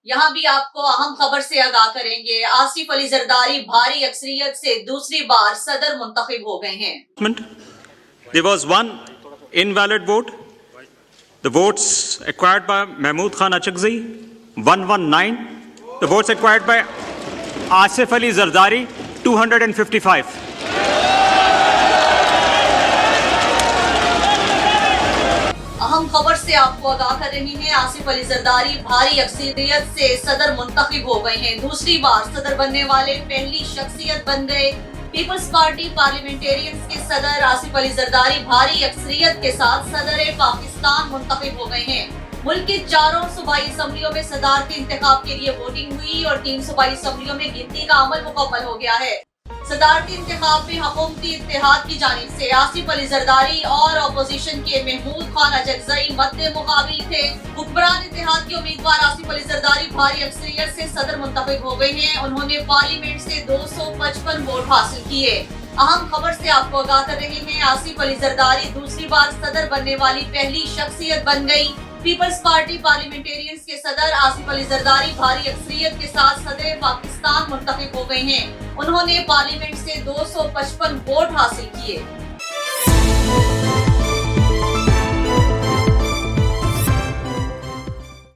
यहाँ भी आपको अहम खबर से आगाह करेंगे। आसिफ अली जरदारी भारी अक्सरियत से दूसरी बार सदर मुंतखब हो गए हैं। There was one invalid vote. The votes acquired by Mahmood Khan Achakzi, 119. The votes acquired by Asif Ali Zardari, 255. अहम खबर से आपको आगाह कर रही हैं। आसिफ अली जरदारी भारी अक्सरियत से सदर मुंतखब हो गए हैं। दूसरी बार सदर बनने वाले पहली शख्सियत बन गए। पीपल्स पार्टी पार्लियामेंटेरियंस के सदर आसिफ अली जरदारी भारी अक्सरियत के साथ सदर पाकिस्तान मुंतखब हो गए हैं। मुल्क की चारों सूबाई असम्बलियों में सदारती इंतखाब के लिए वोटिंग हुई और 3 सूबाई असम्बलियों में गिनती का अमल मुकम्मल हो गया है। सदारती इंतखाब में हुकूमती इत्तेहाद की जानिब से आसिफ अली जरदारी और अपोजिशन के महमूद खान अचकज़ई मद्दे मुकाबिल थे। हुक्मरान इत्तेहाद के उम्मीदवार आसिफ अली जरदारी भारी अक्सरियत से सदर मुंतखब हो गए हैं। उन्होंने पार्लियामेंट से 255 वोट हासिल किए। अहम खबर से आपको आगाह कर रहे हैं। आसिफ अली जरदारी दूसरी बार सदर बनने वाली पहली शख्सियत बन गई। पीपल्स पार्टी पार्लियामेंटेरियंस के सदर आसिफ अली जरदारी भारी अक्सरियत के साथ सदर पाकिस्तान मुंतखब हो गए हैं। उन्होंने पार्लियामेंट से 255 वोट हासिल किए।